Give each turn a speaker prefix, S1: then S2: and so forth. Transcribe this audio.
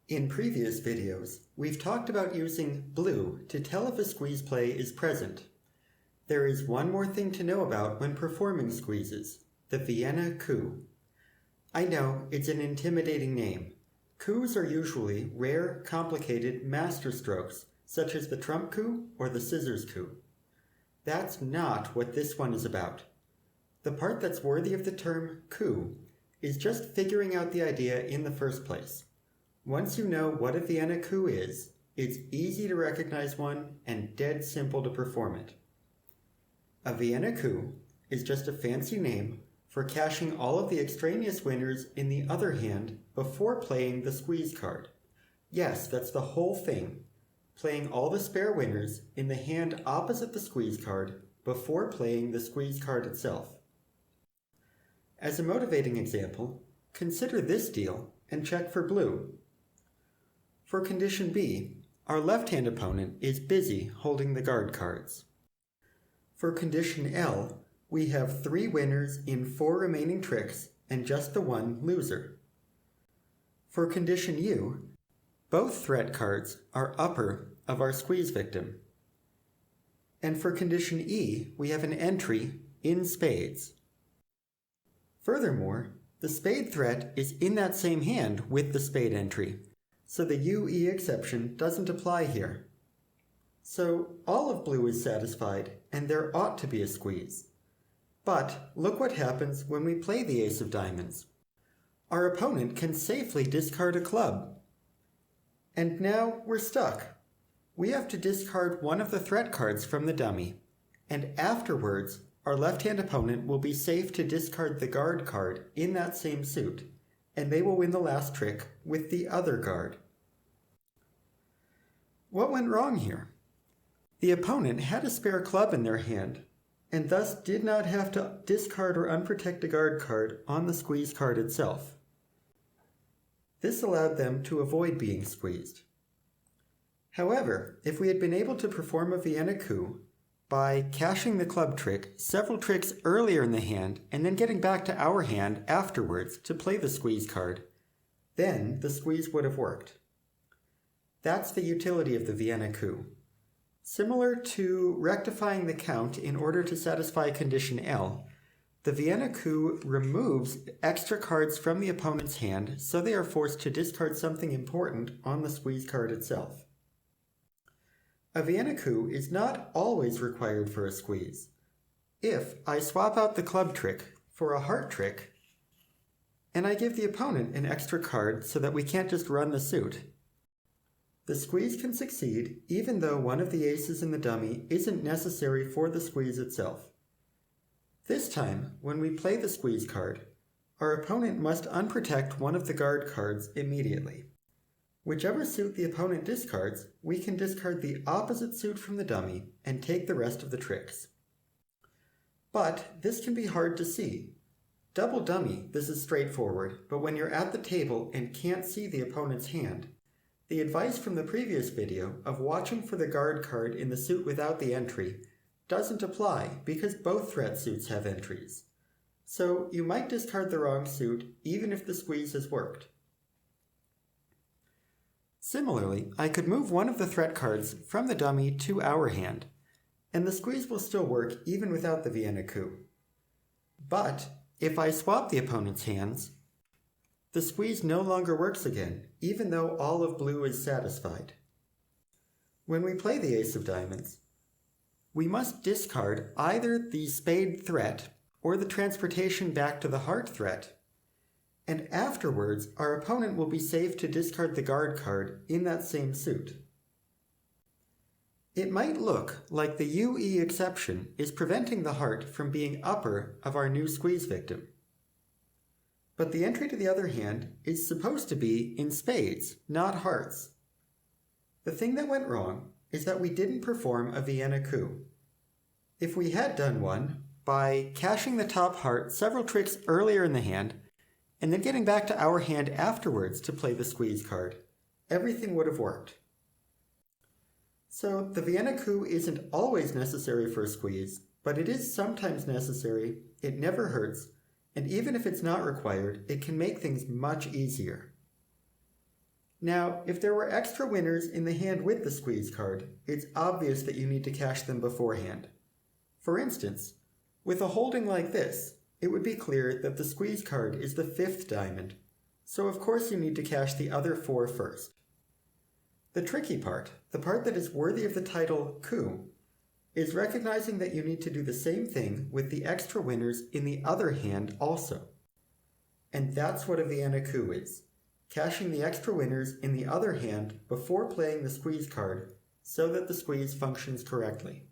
S1: In previous videos, we've talked about using blue to tell if a squeeze play is present. There is one more thing to know about when performing squeezes, the Vienna Coup. I know, it's an intimidating name. Coups are usually rare, complicated master strokes, such as the trump coup or the scissors coup. That's not what this one is about. The part that's worthy of the term coup is just figuring out the idea in the first place. Once you know what a Vienna coup is, it's easy to recognize one and dead simple to perform it. A Vienna coup is just a fancy name for cashing all of the extraneous winners in the other hand before playing the squeeze card. Yes, that's the whole thing. Playing all the spare winners in the hand opposite the squeeze card before playing the squeeze card itself. As a motivating example, consider this deal and check for blue. For condition B, our left-hand opponent is busy holding the guard cards. For condition L, we have 3 winners in 4 remaining tricks and just the one loser. For condition U, both threat cards are upper of our squeeze victim. And for condition E, we have an entry in spades. Furthermore, the spade threat is in that same hand with the spade entry, so the UE exception doesn't apply here. So all of blue is satisfied, and there ought to be a squeeze. But look what happens when we play the ace of diamonds. Our opponent can safely discard a club. And now we're stuck. We have to discard one of the threat cards from the dummy, and afterwards, our left-hand opponent will be safe to discard the guard card in that same suit, and they will win the last trick with the other guard. What went wrong here? The opponent had a spare club in their hand, and thus did not have to discard or unprotect a guard card on the squeeze card itself. This allowed them to avoid being squeezed. However, if we had been able to perform a Vienna coup by cashing the club trick several tricks earlier in the hand and then getting back to our hand afterwards to play the squeeze card, then the squeeze would have worked. That's the utility of the Vienna coup. Similar to rectifying the count in order to satisfy condition L, the Vienna coup removes extra cards from the opponent's hand so they are forced to discard something important on the squeeze card itself. A Vienna coup is not always required for a squeeze. If I swap out the club trick for a heart trick, and I give the opponent an extra card so that we can't just run the suit, the squeeze can succeed even though one of the aces in the dummy isn't necessary for the squeeze itself. This time, when we play the squeeze card, our opponent must unprotect one of the guard cards immediately. Whichever suit the opponent discards, we can discard the opposite suit from the dummy and take the rest of the tricks. But this can be hard to see. Double dummy, this is straightforward, but when you're at the table and can't see the opponent's hand, the advice from the previous video of watching for the guard card in the suit without the entry doesn't apply because both threat suits have entries. So you might discard the wrong suit even if the squeeze has worked. Similarly, I could move one of the threat cards from the dummy to our hand, and the squeeze will still work even without the Vienna coup. But if I swap the opponent's hands, the squeeze no longer works again, even though all of blue is satisfied. When we play the ace of diamonds, we must discard either the spade threat or the transportation back to the heart threat, and afterwards our opponent will be safe to discard the guard card in that same suit. It might look like the UE exception is preventing the heart from being upper of our new squeeze victim. But the entry to the other hand is supposed to be in spades, not hearts. The thing that went wrong is that we didn't perform a Vienna coup. If we had done one by cashing the top heart several tricks earlier in the hand and then getting back to our hand afterwards to play the squeeze card, everything would have worked. So the Vienna coup isn't always necessary for a squeeze, but it is sometimes necessary, it never hurts, and even if it's not required, it can make things much easier. Now, if there were extra winners in the hand with the squeeze card, it's obvious that you need to cash them beforehand. For instance, with a holding like this, it would be clear that the squeeze card is the 5th diamond, so of course you need to cash the other 4 first. The tricky part, the part that is worthy of the title coup, is recognizing that you need to do the same thing with the extra winners in the other hand also. And that's what a Vienna Coup is, cashing the extra winners in the other hand before playing the squeeze card so that the squeeze functions correctly.